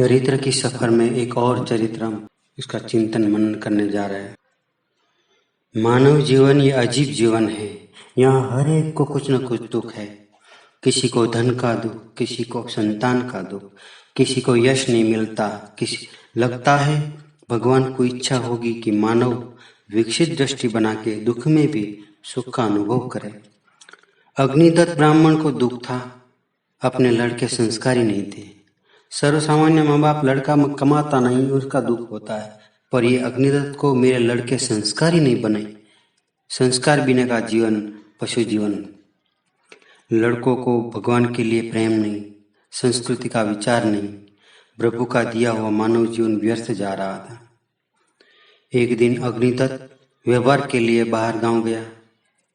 चरित्र की सफर में एक और चरित्र हम इसका चिंतन मनन करने जा रहे हैं। मानव जीवन ये अजीब जीवन है। यहाँ हर एक को कुछ न कुछ दुख है। किसी को धन का दुख, किसी को संतान का दुख, किसी को यश नहीं मिलता। किसी लगता है भगवान को इच्छा होगी कि मानव विकसित दृष्टि बना के दुख में भी सुख का अनुभव करे। अग्निदत्त ब्राह्मण को दुख था, अपने लड़के संस्कारी नहीं थे। सर्वसामान्य माँ बाप लड़का कमाता नहीं, उसका दुख होता है, पर ये अग्निदत्त को मेरे लड़के संस्कारी नहीं बने। संस्कार बिना का जीवन पशु जीवन। लड़कों को भगवान के लिए प्रेम नहीं, संस्कृति का विचार नहीं, प्रभु का दिया हुआ मानव जीवन व्यर्थ जा रहा था। एक दिन अग्निदत्त व्यवहार के लिए बाहर गांव गया।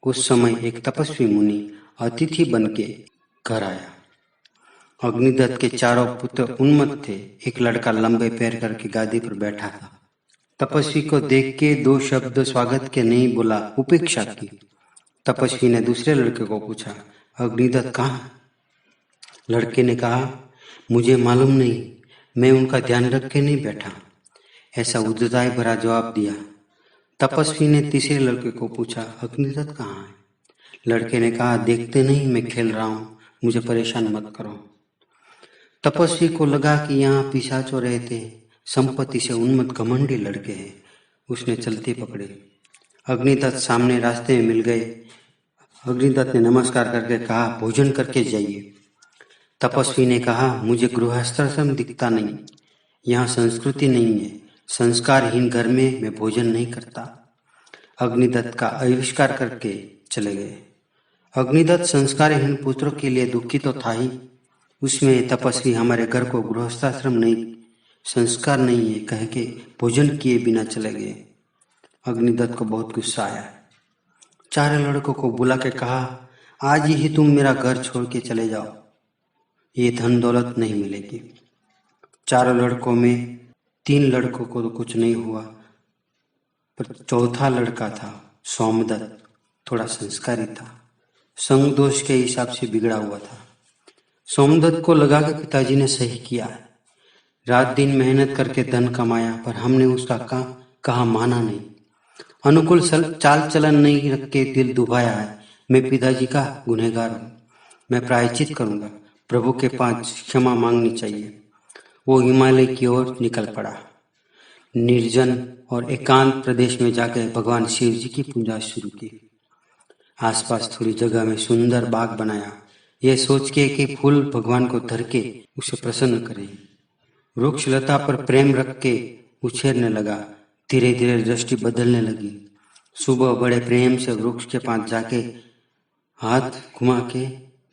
उस समय एक तपस्वी मुनि अतिथि बन के घर आया। अग्निदत्त के चारों पुत्र उन्मत्त थे। एक लड़का लंबे पैर करके गादी पर बैठा था। तपस्वी को देख के दो शब्द स्वागत के नहीं बोला, उपेक्षा की। तपस्वी ने दूसरे लड़के को पूछा, अग्निदत्त कहाँ? लड़के ने कहा, मुझे मालूम नहीं, मैं उनका ध्यान रख के नहीं बैठा। ऐसा उद्दताई भरा जवाब दिया। तपस्वी ने तीसरे लड़के को पूछा, अग्निदत्त कहाँ है? लड़के ने कहा, देखते नहीं मैं खेल रहा हूँ, मुझे परेशान मत करो। तपस्वी को लगा कि यहाँ पिशाच हो रहे थे, संपत्ति से उन्मत्त घमंडी लड़के हैं। उसने चलते पकड़े। अग्निदत्त सामने रास्ते में मिल गए। अग्निदत्त ने नमस्कार करके कहा, भोजन करके जाइए। तपस्वी ने कहा, मुझे गृहस्थाश्रम दिखता नहीं, यहाँ संस्कृति नहीं है, संस्कारहीन घर में मैं भोजन नहीं करता। अग्निदत्त का आविष्कार करके चले गए। अग्निदत्त संस्कारहीन पुत्रों के लिए दुखी तो था ही, उसमें तपस्वी हमारे घर को गृहस्थाश्रम नहीं, संस्कार नहीं है कह के भोजन किए बिना चले गए। अग्निदत्त को बहुत गुस्सा आया। चारों लड़कों को बुला के कहा, आज ही तुम मेरा घर छोड़ के चले जाओ, ये धन दौलत नहीं मिलेगी। चारों लड़कों में 3 लड़कों को तो कुछ नहीं हुआ, पर चौथा लड़का था सोमदत्त, थोड़ा संस्कारी था, संग दोष के हिसाब से बिगड़ा हुआ था। सोमदत्त को लगा कि पिताजी ने सही किया, रात दिन मेहनत करके धन कमाया, पर हमने उसका कहा माना नहीं। अनुकूल चाल चलन नहीं रख के दिल दुभाया है। मैं पिताजी का गुनहगार हूँ, मैं प्रायश्चित करूंगा, प्रभु के पास क्षमा मांगनी चाहिए। वो हिमालय की ओर निकल पड़ा। निर्जन और एकांत प्रदेश में जाकर भगवान शिव जी की पूजा शुरू की। आसपास थोड़ी जगह में सुंदर बाग बनाया, यह सोच के कि फूल भगवान को धर के उसे प्रसन्न करें। वृक्ष लता पर प्रेम रख के उछेरने लगा। धीरे धीरे दृष्टि बदलने लगी। सुबह बड़े प्रेम से वृक्ष के पास जाके हाथ घुमा के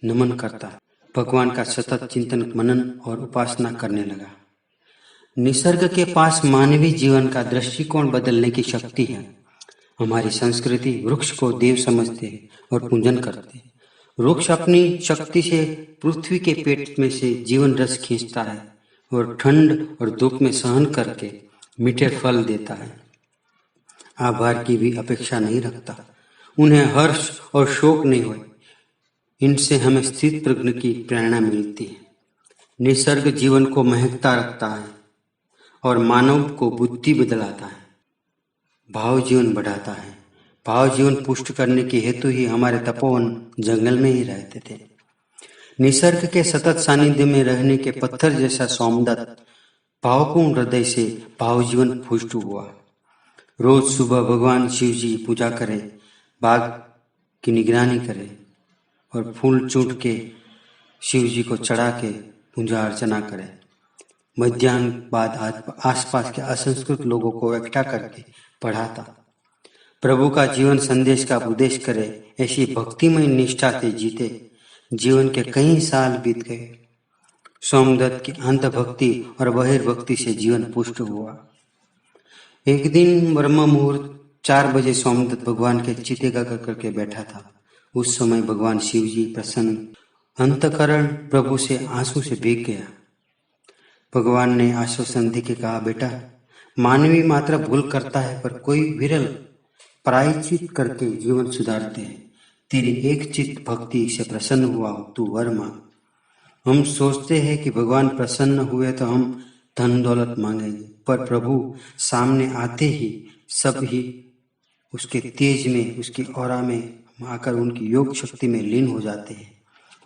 नमन करता, भगवान का सतत चिंतन मनन और उपासना करने लगा। निसर्ग के पास मानवीय जीवन का दृष्टिकोण बदलने की शक्ति है। हमारी संस्कृति वृक्ष को देव समझते और पूजन करते। वृक्ष अपनी शक्ति से पृथ्वी के पेट में से जीवन रस खींचता है और ठंड और धूप में सहन करके मीठे फल देता है। आभार की भी अपेक्षा नहीं रखता, उन्हें हर्ष और शोक नहीं हुए। इनसे हमें स्थित प्रज्ञ की प्रेरणा मिलती है। निसर्ग जीवन को महकता रखता है और मानव को बुद्धि बदलाता है। भाव जीवन बढ़ाता है। भाव जीवन पुष्ट करने के हेतु ही हमारे तपोवन जंगल में ही रहते थे। निसर्ग के सतत सानिध्य में रहने के पत्थर जैसा सोमदत्त भावपूर्ण हृदय से भाव जीवन पुष्ट हुआ। रोज सुबह भगवान शिव जी पूजा करे, बाग की निगरानी करे और फूल चूट के शिव जी को चढ़ा के पूजा अर्चना करे। मध्याह्न बाद आसपास के असंस्कृत लोगों को इकट्ठा करके पढ़ाता। प्रभु का जीवन संदेश का उपदेश करे, ऐसी भक्तिमय निष्ठा से जीते। जीवन के कई साल बीत गए। सोमदत्त की अंत भक्ति और बहिर्भक्ति से जीवन पुष्ट हुआ। एक दिन ब्रह्म मुहूर्त 4 बजे सोमदत्त भगवान के चिते का करके बैठा था। उस समय भगवान शिव जी प्रसन्न, अंतकरण प्रभु से आंसू से भीग गया। भगवान ने आश्वासन देके कहा, बेटा, मानवीय मात्र भूल करता है, पर कोई विरल प्रायश्चित करके जीवन सुधारते हैं। तेरी एक चित्त भक्ति से प्रसन्न हुआ, तू वर मांग। हम सोचते हैं कि भगवान प्रसन्न हुए तो हम धन दौलत मांगेंगे, पर प्रभु सामने आते ही सब ही उसके तेज में, उसकी औरा में आकर उनकी योग शक्ति में लीन हो जाते हैं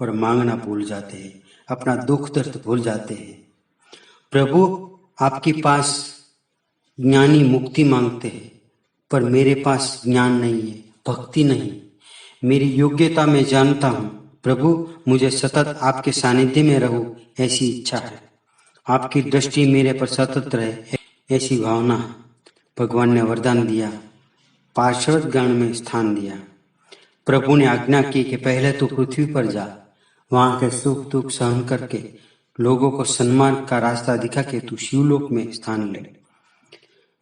और मांगना भूल जाते हैं, अपना दुख दर्द भूल जाते हैं। प्रभु आपके पास ज्ञानी मुक्ति मांगते हैं, पर मेरे पास ज्ञान नहीं है, भक्ति नहीं। मेरी योग्यता मैं जानता हूँ प्रभु, मुझे सतत आपके सानिध्य में रहूं ऐसी इच्छा है, आपकी दृष्टि मेरे पर सतत रहे ऐसी भावना है। भगवान ने वरदान दिया, पार्षद गण में स्थान दिया। प्रभु ने आज्ञा की कि पहले तो पृथ्वी पर जा, वहां के सुख दुख सहन करके लोगों को सम्मान का रास्ता दिखा के तू शिवलोक में स्थान ले।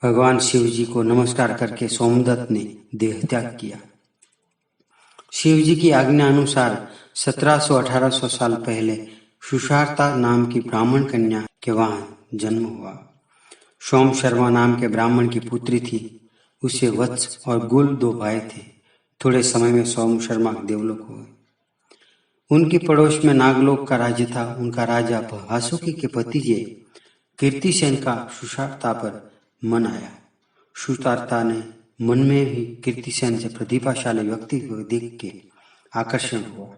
भगवान शिव जी को नमस्कार करके सोमदत्त ने देह त्याग किया। शिव जी की आज्ञा अनुसार 1700-1800 साल पहले सुशार्ता नाम की ब्राह्मण कन्या के वहां जन्म हुआ। सोम शर्मा नाम के ब्राह्मण की पुत्री थी, उसे वत्स और गुल 2 भाई थे। थोड़े समय में सोम शर्मा देवलोक हुए। उनकी पड़ोस में नागलोक का राज्य था। उनका राजा वासुकी के भतीजे कीर्तिसेन का सुशार्ता पर मन आया। सुशार्ता ने मन में भी कीर्तिसेन से प्रतिभाशाली व्यक्ति को देख के आकर्षण हुआ।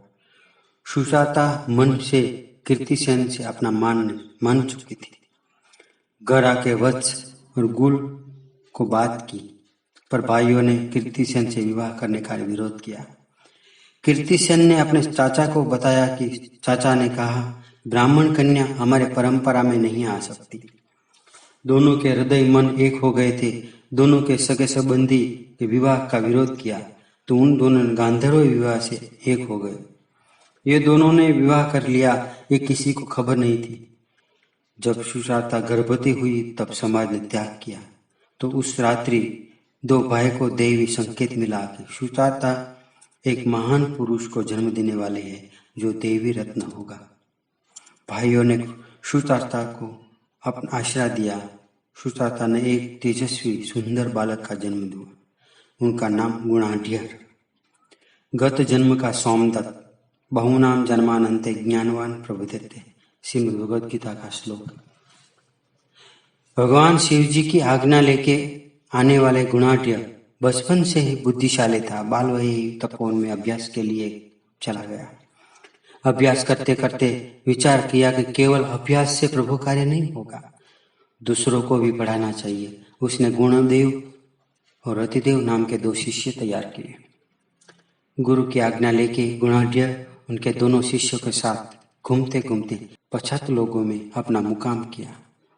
सुशार्ता मन से कीर्तिसेन से अपना मान चुकी थी। घर आके वत्स और गुल को बात की, पर भाइयों ने कीर्तिसेन से विवाह करने का विरोध किया। कीर्तिसेन ने अपने चाचा को बताया कि चाचा ने कहा, ब्राह्मण कन्या हमारे परंपरा में नहीं आ सकती। दोनों के हृदय मन एक हो गए थे। दोनों के सगे संबंधी के विवाह का विरोध किया तो उन दोनों गांधर्व विवाह से एक हो गए। ये दोनों ने विवाह कर लिया, ये किसी को खबर नहीं थी। जब सुशार्ता गर्भवती हुई तब समाज ने त्याग किया। तो उस रात्रि 2 भाई को दैवी संकेत मिला कि सुशार्ता एक महान पुरुष को जन्म देने वाले हैं जो देवी रत्न होगा। भाइयों ने सुशार्ता को अपना आश्रय दिया। सुशार्ता ने एक तेजस्वी सुंदर बालक का जन्म दिया। उनका नाम गुणाढ्य। गत जन्म का सोमदत्त, बहुनाम जन्मानंते ज्ञानवान प्रबुद्धते, श्रीमद् भगवद गीता का श्लोक। भगवान शिव जी की आज्ञा लेके आने वाले गुणाढ्य बचपन से ही बुद्धिशाली था। बाल वही तपोवन में अभ्यास के लिए चला गया। अभ्यास करते करते विचार किया कि केवल अभ्यास से प्रभु कार्य नहीं होगा, दूसरों को भी पढ़ाना चाहिए। उसने गुणदेव और रतिदेव नाम के 2 शिष्य तैयार किए। गुरु की आज्ञा लेके गुणाढ्य उनके दोनों शिष्यों के साथ घूमते घूमते 50 लोगों में अपना मुकाम किया।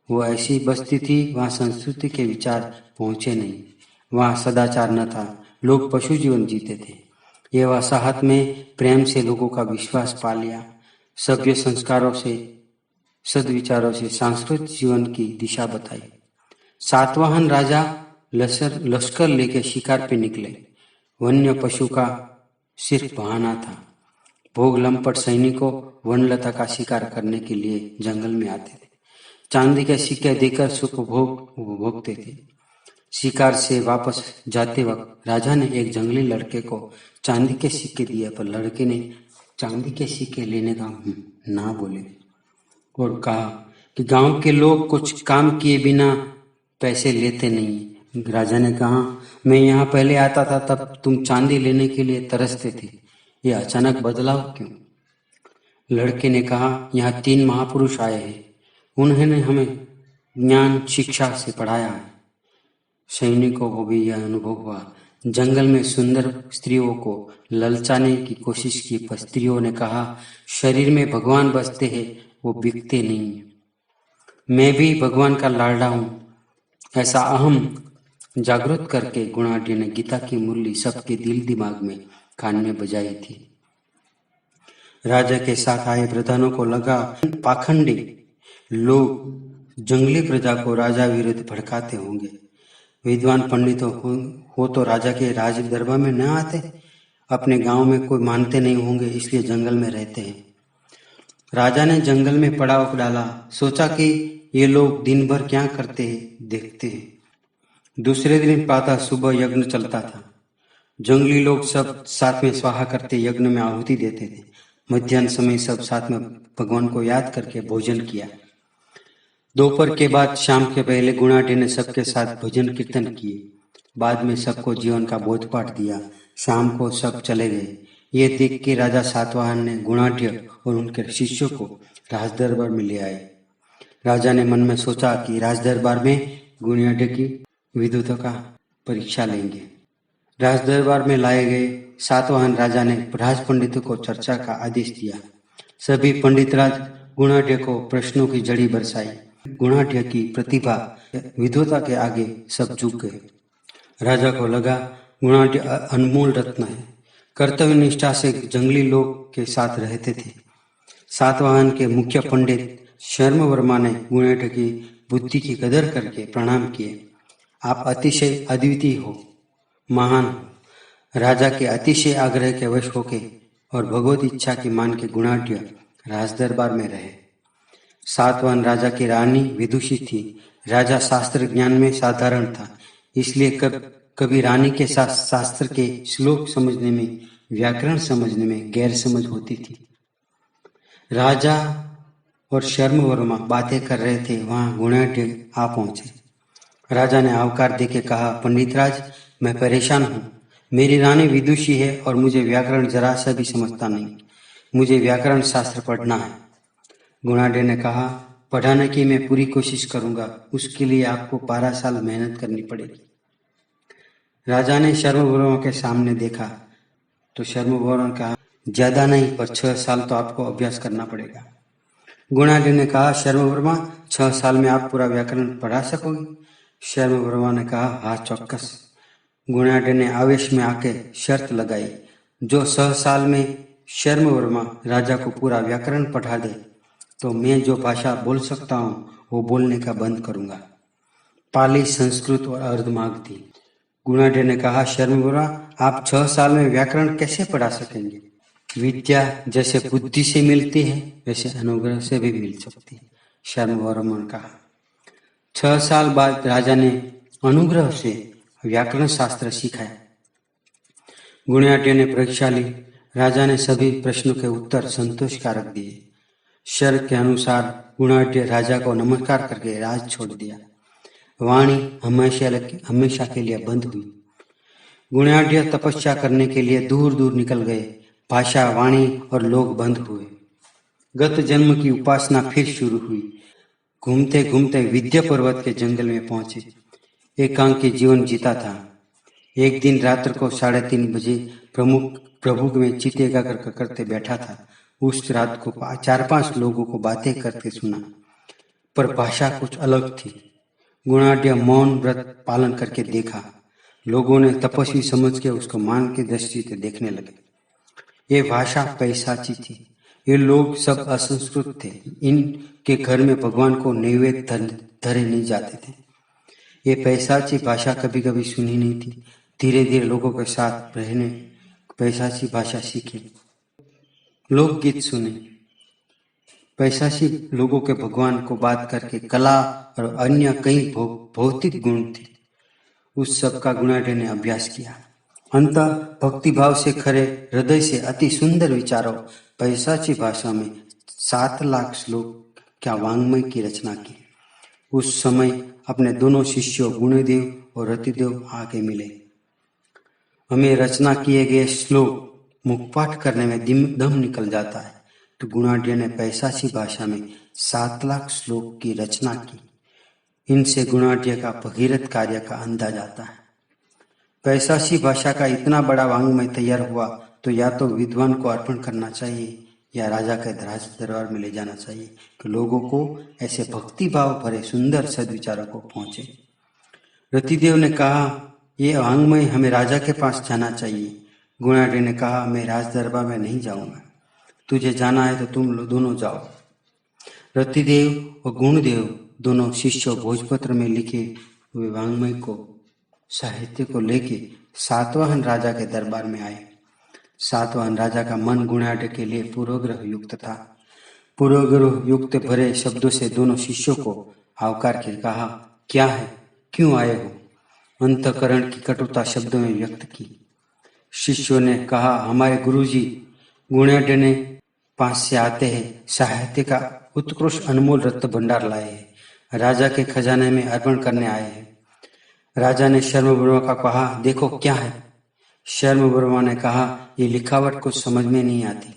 वो ऐसी बस्ती थी, वहाँ संस्कृति के विचार पहुंचे नहीं, वहाँ सदाचार न था, लोग पशु जीवन जीते थे। ये वसाहत में प्रेम से लोगों का विश्वास पा लिया। सभ्य संस्कारों से, सद्विचारों से सांस्कृतिक जीवन की दिशा बताई। सातवाहन राजा लश्कर लेके शिकार पे निकले। वन्य पशु का सिर्फ बहाना था। भोग लंपट सैनिकों वनलता का शिकार करने के लिए जंगल में आते थे। चांदी के सिक्के देकर सुख भोगते थे। शिकार से वापस जाते वक्त राजा ने एक जंगली लड़के को चांदी के सिक्के दिए, पर लड़के ने चांदी के सिक्के लेने का ना बोले और कहा कि गांव के लोग कुछ काम किए बिना पैसे लेते नहीं। राजा ने कहा, मैं यहाँ पहले आता था तब तुम चांदी लेने के लिए तरसते थे, ये अचानक बदलाव क्यों? लड़के ने कहा, यहाँ 3 महापुरुष आए हैं, उन्होंने हमें ज्ञान शिक्षा से पढ़ाया है। सैनिकों को भी यह अनुभव हुआ। जंगल में सुंदर स्त्रियों को ललचाने की कोशिश की, पर स्त्रियों ने कहा, शरीर में भगवान बसते हैं, वो बिकते नहीं। मैं भी भगवान का लाडला हूँ, ऐसा अहम जागृत करके गुणाढ्य ने गीता की मुरली सबके दिल दिमाग में कान में बजाई थी। राजा के साथ आए प्रधानों को लगा पाखंडी लोग जंगली प्रजा को राजा विरुद्ध भड़काते होंगे। विद्वान पंडितों हो तो राजा के राज दरबार में न आते, अपने गांव में कोई मानते नहीं होंगे, इसलिए जंगल में रहते हैं। राजा ने जंगल में पड़ाव डाला। सोचा कि ये लोग दिन भर क्या करते हैं देखते हैं। दूसरे दिन प्रातः सुबह यज्ञ चलता था। जंगली लोग सब साथ में स्वाहा करते यज्ञ में आहुति देते थे। मध्याह्न समय सब साथ में भगवान को याद करके भोजन किया। दोपहर के बाद शाम के पहले गुणाढ्य ने सबके साथ भजन कीर्तन किए। बाद में सबको जीवन का बोध पाठ दिया। शाम को सब चले गए। ये देख के राजा सातवाहन ने गुणाढ्य और उनके शिष्यों को राज दरबार में ले आए। राजा ने मन में सोचा कि राज दरबार में गुणाढ्य की विद्वता का परीक्षा लेंगे। राज दरबार में लाए गए सातवाहन राजा ने राज पंडितों को चर्चा का आदेश दिया। सभी पंडित राज गुणाढ्य को प्रश्नों की झड़ी बरसाई। गुणाढ्य की प्रतिभा विद्वता के आगे सब झुक गए। राजा को लगा गुणाढ्य अनमोल रत्न है। कर्तव्य निष्ठा से जंगली लोग के साथ रहते थे। सातवाहन के मुख्य पंडित शर्म वर्मा ने गुणाढ्य की बुद्धि की कदर करके प्रणाम किए। आप अतिशय अद्वितीय हो, महान हो। राजा के अतिशय आग्रह के वश होके और भगवत इच्छा की मान के गुणाढ्य राज दरबार में रहे। सातवाहन राजा की रानी विदुषी थी। राजा शास्त्र ज्ञान में साधारण था, इसलिए कभी रानी के साथ शास्त्र के श्लोक समझने में, व्याकरण समझने में गैर समझ होती थी। राजा और शर्म वर्मा बातें कर रहे थे, वहां गुणाढ्य आ पहुंचे। राजा ने आवकार देके कहा, पंडित राज, मैं परेशान हूँ। मेरी रानी विदुषी है और मुझे व्याकरण जरा सा भी समझता नहीं। मुझे व्याकरण शास्त्र पढ़ना है। गुणाढ्य ने कहा, पढ़ाने की मैं पूरी कोशिश करूंगा। उसके लिए आपको 12 साल मेहनत करनी पड़ेगी। राजा ने शर्मवर्मा के सामने देखा तो शर्मवर्मा ने कहा, ज्यादा नहीं पर 6 साल तो आपको अभ्यास करना पड़ेगा। गुणाढ्य ने कहा, शर्मवर्मा, 6 साल में आप पूरा व्याकरण पढ़ा सकोगे? शर्मवर्मा ने कहा, हाँ चौक्कस। गुणाढ्य ने आवेश में आके शर्त लगाई, जो 6 साल में शर्मवर्मा राजा को पूरा व्याकरण पढ़ा दे तो मैं जो भाषा बोल सकता हूँ वो बोलने का बंद करूंगा। पाली, संस्कृत और अर्धमागधी। गुणाढ्य ने कहा, शर्मवर्मा, आप 6 साल में व्याकरण कैसे पढ़ा सकेंगे? विद्या जैसे बुद्धि से मिलती है वैसे अनुग्रह से भी मिल सकती है, शर्मवर्मा ने कहा। 6 साल बाद राजा ने अनुग्रह से व्याकरण शास्त्र सीखा। गुणाढ्य ने परीक्षा ली। राजा ने सभी प्रश्नों के उत्तर संतोषकारक दिए। शर्त के अनुसार गुणाढ्य राजा को नमस्कार करके राज छोड़ दिया। वाणी हमेशा के लिए बंद हुई। गुणाढ्य तपस्या करने के लिए दूर दूर निकल गए। भाषा, वाणी और लोग बंद हुए। गत जन्म की उपासना फिर शुरू हुई। घूमते घूमते विद्या पर्वत के जंगल में पहुंचे। एकांकी जीवन जीता था। एक दिन रात्र को 3:30 बजे प्रभु में चित एकाग्र करते बैठा था। उस रात को 4-5 लोगों को बातें करते सुना, पर भाषा कुछ अलग थी। गुणाढ्य मौन व्रत पालन करके देखा। लोगों ने तपस्वी समझ के उसको मान की दृष्टि से देखने लगे। ये भाषा पैशाची थी। ये लोग सब असंस्कृत थे। इनके घर में भगवान को नैवेद्य धरे नहीं जाते थे। ये पैशाची भाषा कभी कभी सुनी नहीं थी। धीरे धीरे लोगों के साथ रहने पैशाची भाषा सीखे, लोकगीत सुने। पैशाची लोगों के भगवान को बात करके कला और अन्य कई भौतिक गुण थे, उस सब का गुणाढ्य ने अभ्यास किया। अंततः भक्ति भाव से खरे हृदय से अति सुंदर विचारों पैशाची भाषा में 7 लाख श्लोक क्या वांग्मय की रचना की। उस समय अपने दोनों शिष्यों गुणदेव और रतिदेव आके मिले। हमें रचना किए गए श्लोक मुखपाठ करने में दम निकल जाता है, तो गुणाढ्य ने पैशाची भाषा में 7 लाख श्लोक की रचना की। इनसे गुणाढ्य का भगीरथ कार्य का अंदाज आता है। पैशाची भाषा का इतना बड़ा वांग्मय तैयार हुआ तो या तो विद्वान को अर्पण करना चाहिए या राजा के राज दरबार में ले जाना चाहिए कि लोगों को ऐसे भक्ति भाव भरे सुंदर सदविचारों को पहुंचे। रतिदेव ने कहा, ये वांग्मय हमें राजा के पास जाना चाहिए। गुणाढ्य ने कहा, मैं राज दरबार में नहीं जाऊंगा। तुझे जाना है तो तुम दोनों जाओ। रतिदेव और गुणदेव दोनों शिष्यों भोजपत्र में लिखे हुए वांग्मय को साहित्य को लेके सातवाहन राजा के दरबार में आए। सातवाहन राजा का मन गुणाढ्य के लिए पूर्वग्रह युक्त था। पूर्वग्रह युक्त भरे शब्दों से दोनों शिष्यों को आवकार के कहा, क्या है, क्यों आए हो? अंतःकरण की कटुता शब्दों में व्यक्त की। शिष्यों ने कहा, हमारे गुरुजी गुणाढ्य ने पास से आते हैं, साहित्य का उत्कृष्ट अनमोल रत्न भंडार लाए हैं। राजा के खजाने में अर्पण करने आए हैं। राजा ने शर्मवर्मा का कहा, देखो क्या है। शर्मवर्मा ने कहा, ये लिखावट कुछ समझ में नहीं आती।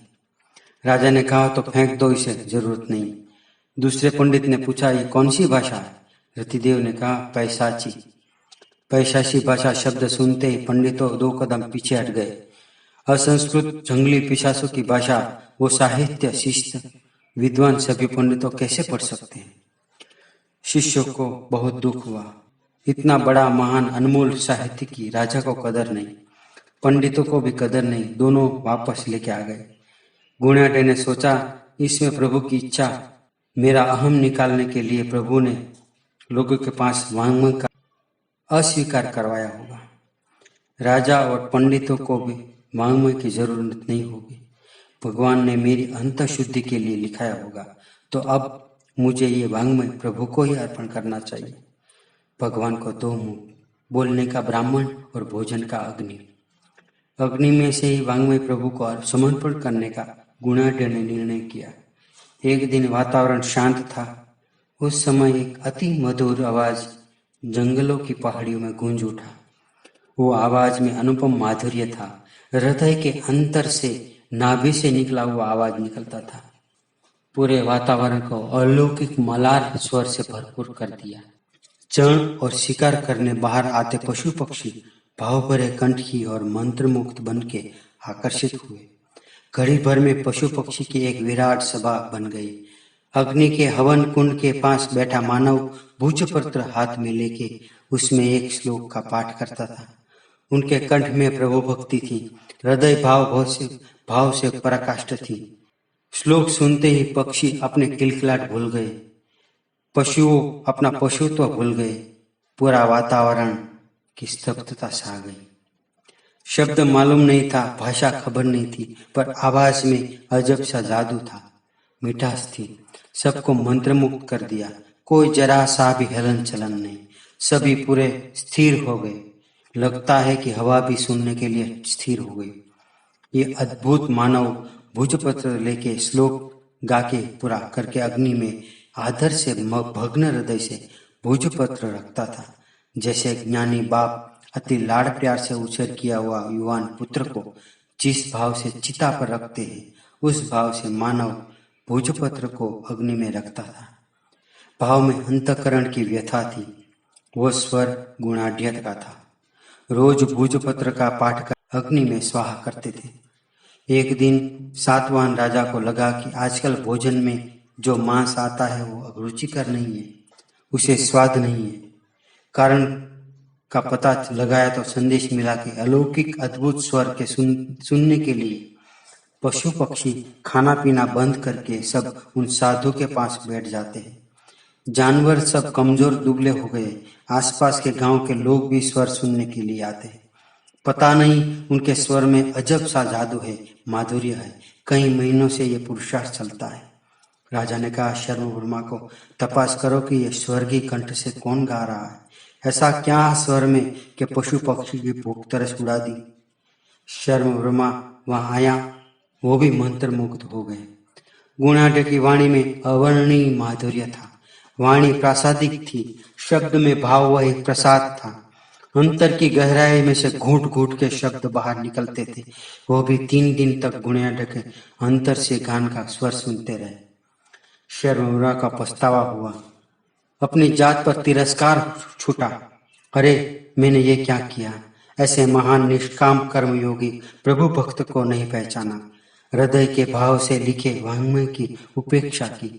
राजा ने कहा, तो फेंक दो इसे, जरूरत नहीं। दूसरे पंडित ने पूछा, ये कौन सी भाषा है? रतिदेव ने कहा, पैशाची। पैशाची भाषा शब्द सुनते ही पंडितों 2 कदम पीछे हट गए। असंस्कृत जंगली पिशाचों की भाषा, वो साहित्य शिष्ट विद्वान सभी पंडितों कैसे पढ़ सकते हैं? शिष्यों को बहुत दुख हुआ। इतना बड़ा महान अनमोल साहित्य की राजा को कदर नहीं, पंडितों को भी कदर नहीं। दोनों वापस लेके आ गए। गुण्याढ्य ने सोचा, इसमें प्रभु की इच्छा, मेरा अहम निकालने के लिए प्रभु ने लोगों के पास वांग्मय का अस्वीकार करवाया होगा। राजा और पंडितों को भी वांग्मय की जरूरत नहीं होगी। भगवान ने मेरी अंतःशुद्धि के लिए लिखाया होगा, तो अब मुझे ये वांग्मय प्रभु को ही अर्पण करना चाहिए। भगवान को 2 मुंह, बोलने का ब्राह्मण और भोजन का अग्नि। अग्नि में से ही वांग्मय प्रभु को समर्पण करने का गुणाढ्य ने निर्णय किया। एक दिन वातावरण शांत था। उस समय एक अति मधुर आवाज जंगलों की पहाड़ियों में गूंज उठा। वो आवाज में अनुपम माधुर्य था। हृदय के अंतर से, नाभि से निकला हुआ आवाज निकलता था। पूरे वातावरण को अलौकिक मलार स्वर से भरपूर कर दिया। चण और शिकार करने बाहर आते पशु पक्षी भाव भरे कंठ की और मंत्रमुग्ध बन के आकर्षित हुए। घड़ी भर में पशु पक्षी की एक विराट सभा बन गई। अग्नि के हवन कुंड के पास बैठा मानव भूजपत्र हाथ में लेके उसमें एक श्लोक का पाठ करता था। उनके कंठ में प्रभु भक्ति थी, हृदय भाव से पराकाष्ठ थी। श्लोक सुनते ही पक्षी अपने किलकिलाट भूल गए, पशुओं अपना पशुत्व भूल गए। पूरा वातावरण की स्तब्धता छा गई। शब्द मालूम नहीं था, भाषा खबर नहीं थी, पर आवाज में अजब सा जादू था, मिठास थी। सबको मंत्रमुग्ध कर दिया। कोई जरा सा भी हलन चलन नहीं। सभी पूरे स्थिर हो गए। लगता है कि हवा भी सुनने के लिए स्थिर हो गई। ये अद्भुत मानव भुजपत्र लेके श्लोक गाके पूरा करके अग्नि में आदर से भग्न हृदय से भुजपत्र रखता था। जैसे ज्ञानी बाप अति लाड़ प्यार से उछेर किया हुआ युवान पुत्र को जिस भाव से चिता पर रखते हैं, उस भाव से मानव भुजपत्र को अग्नि में रखता था। भाव में अंतकरण की व्यथा थी। वो स्वर गुणाढ्य का था। रोज भुजपत्र का पाठ कर अग्नि में स्वाहा करते थे। एक दिन सातवाहन राजा को लगा कि आजकल भोजन में जो मांस आता है वो रुचिकर नहीं है, उसे स्वाद नहीं है। कारण का पता लगाया तो संदेश मिला कि अलौकिक अद्भुत स्वर के सुनने के लिए पशु पक्षी खाना पीना बंद करके सब उन साधु के पास बैठ जाते हैं। जानवर सब कमजोर दुबले हो गए। आसपास के गांव के लोग भी स्वर सुनने के लिए आते हैं। पता नहीं उनके स्वर में अजब सा जादू है, माधुर्य है। कई महीनों से ये पुरुषार्थ चलता है। राजा ने कहा, शर्मवर्मा को तपास करो कि ये स्वर्गीय कंठ से कौन गा रहा है। ऐसा क्या स्वर में कि पशु पक्षी की भूख तरस उड़ा दी। शर्मवर्मा वहां आया, वो भी मंत्रमुग्ध हो गए। गुणाढ्य की वाणी में अवर्णनीय माधुर्य था। वाणी प्रासादिक थी, शब्द में भाव वही प्रसाद था। अंतर की गहराई में से घूट घूट के शब्द बाहर निकलते थे। वो भी 3 दिन तक गुण्याढ्य के अंतर से गान का स्वर सुनते रहे। शर्मवर्मा का पछतावा हुआ। अपनी जात पर तिरस्कार छूटा। अरे, मैंने ये क्या किया। ऐसे महान निष्काम कर्मयोगी प्रभु भक्त को नहीं पहचाना। हृदय के भाव से लिखे वाङ्मय की उपेक्षा की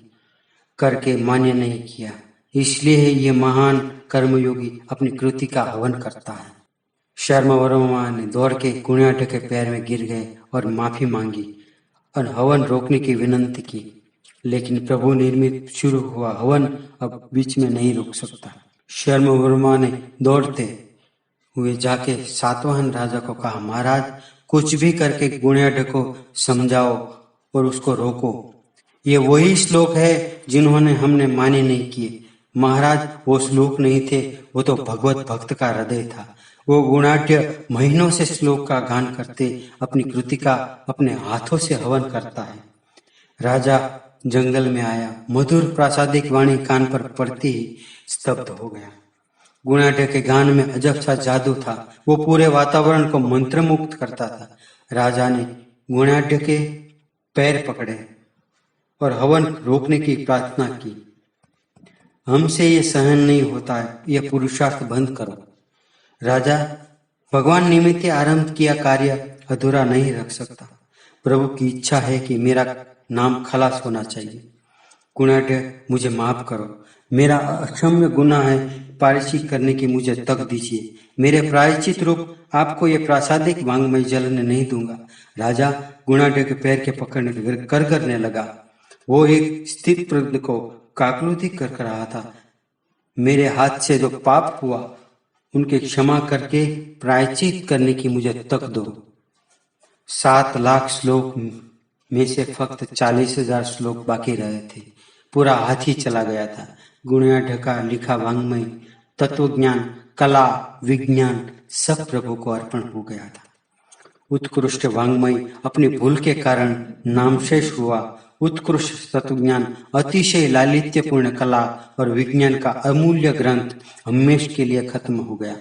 करके मान्य नहीं किया। इसलिए ये महान कर्मयोगी अपनी कृति का हवन करता है। शर्मवर्मा ने दौड़ के गुण्याढ्य के पैर में गिर गए और माफी मांगी और हवन रोकने की विनती की। लेकिन प्रभु निर्मित शुरू हुआ हवन अब बीच में नहीं रुक सकता। शर्मवर्मा ने दौड़ते हुए जाके सातवाहन राजा को कहा, महाराज, कुछ भी करके गुण्याढ्य को समझाओ और उसको रोको। ये वही श्लोक है जिन्होंने हमने माने नहीं किए। महाराज, वो श्लोक नहीं थे, वो तो भगवत भक्त का हृदय था। वो गुणाढ्य महीनों से श्लोक का गान करते अपनी कृति का अपने हाथों से हवन करता है। राजा जंगल में आया। मधुर प्रासादिक वाणी कान पर पड़ते ही स्तब्ध हो गया। गुणाढ्य के गान में अजब सा जादू था, वो पूरे वातावरण को मंत्रमुग्ध करता था। राजा ने गुणाढ्य के पैर पकड़े और हवन रोकने की प्रार्थना की। हमसे ये सहन नहीं होता है, ये पुरुषार्थ बंद करो। राजा, भगवान निमित्त आरंभ किया कार्य अधूरा नहीं रख सकता। प्रभु की इच्छा है कि मेरा नाम खलास होना चाहिए। गुणाढ्य, मुझे माफ करो, मेरा अक्षम्य गुनाह है, प्रायश्चित करने की मुझे तक दीजिए। मेरे प्रायश्चित रूप आपको ये प्रासादिक वांग्मय जल नहीं दूंगा। राजा गुणाढ्य के पैर के पकड़ने कर करने लगा। वो एक स्थित प्रज्ञ को काकलुति कर रहा था। मेरे हाथ से जो पाप हुआ उनके क्षमा करके प्रायश्चित करने की मुझे तक दो। 7 लाख श्लोक में से फक्त 40,000 श्लोक बाकी रहे थे। पूरा हाथ ही चला गया था। गुणाढ्य का लिखा वांग्मय, तत्वज्ञान, कला, विज्ञान सब प्रभु को अर्पण हो गया था। उत्कृष्ट वांग्मय अपनी भूल के कारण नामशेष हुआ। उत्कृष्ट तत्वज्ञान, अतिशय लालित्यपूर्ण कला और विज्ञान का अमूल्य ग्रंथ हमेश के लिए खत्म हो गया।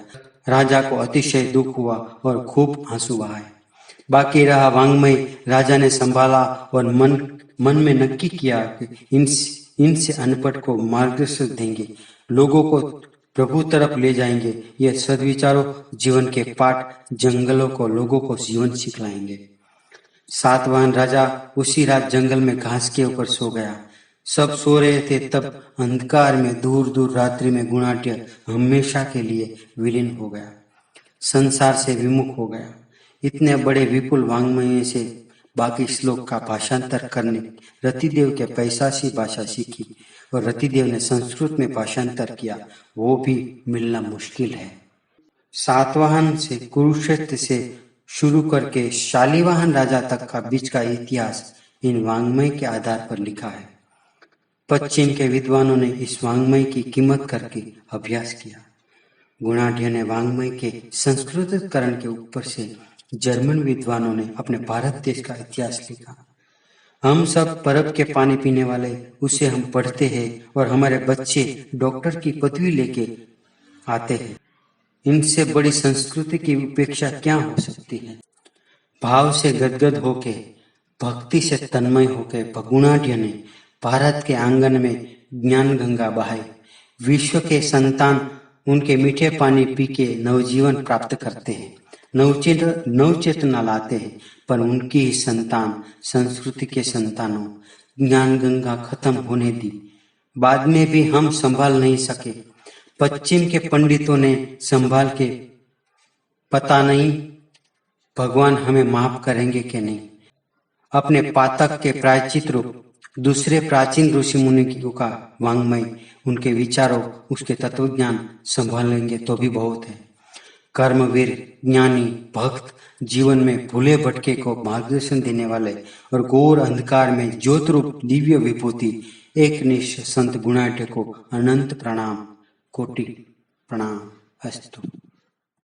राजा को अतिशय दुख हुआ और खूब आंसू बहाए। बाकी रहा वांग्मय राजा ने संभाला और मन में नक्की किया कि इनसे अनपढ़ को मार्गदर्शन देंगे, लोगों को प्रभु तरफ ले जाएंगे। ये सद्विचारों जीवन के पाठ जंगलों को लोगों को जीवन सिखलाएंगे। सातवाहन राजा उसी रात जंगल में घास के ऊपर सो गया। सब सो रहे थे, तब अंधकार में दूर दूर रात्रि में गुणाढ्य हमेशा के लिए विलीन हो गया, संसार से विमुख हो गया। इतने बड़े विपुल वांग्मय से बाकी श्लोक का भाषांतर करने रतिदेव के पैशासी भाषा सीखी और रतिदेव ने संस्कृत में भाषांतर किया, वो भी मिलना मुश्किल है। सातवाहन से कुरुक्षेत्र से शुरू करके शालिवाहन राजा तक का बीच का इतिहास इन वांग्मय के आधार पर लिखा है। पश्चिम के विद्वानों ने इस वांग्मय की कीमत करके अभ्यास किया। गुणाढ्य ने वांग्मय के संस्कृतिकरण के ऊपर से जर्मन विद्वानों ने अपने भारत देश का इतिहास लिखा। हम सब परब के पानी पीने वाले, उसे हम पढ़ते हैं और हमारे बच्चे डॉक्टर की पदवी लेके आते हैं। इनसे बड़ी संस्कृति की उपेक्षा क्या हो सकती है। भाव से गदगद होके, भक्ति से तन्मय होके गुणाढ्य ने भारत के आंगन में ज्ञान गंगा बहाई। विश्व के संतान उनके मीठे पानी पी के नवजीवन प्राप्त करते हैं, नवचेतना लाते हैं, पर उनकी ही संतान संस्कृति के संतानों ज्ञान गंगा खत्म होने दी। बाद में भी हम संभाल नहीं सके। पश्चिम के पंडितों ने संभाल के, पता नहीं भगवान हमें माफ करेंगे कि नहीं। अपने पातक के प्रायश्चित रूप दूसरे प्राचीन ऋषि मुनियों का वांग्मय, उनके विचारों, उसके तत्वज्ञान संभालेंगे तो भी बहुत है। कर्मवीर, ज्ञानी, भक्त, जीवन में भूले भटके को मार्गदर्शन देने वाले और घोर अंधकार में ज्योत रूप दिव्य विभूति एक निष्ठ संत गुणाढ्य को अनंत प्रणाम, कोटि प्रणाम अस्तु।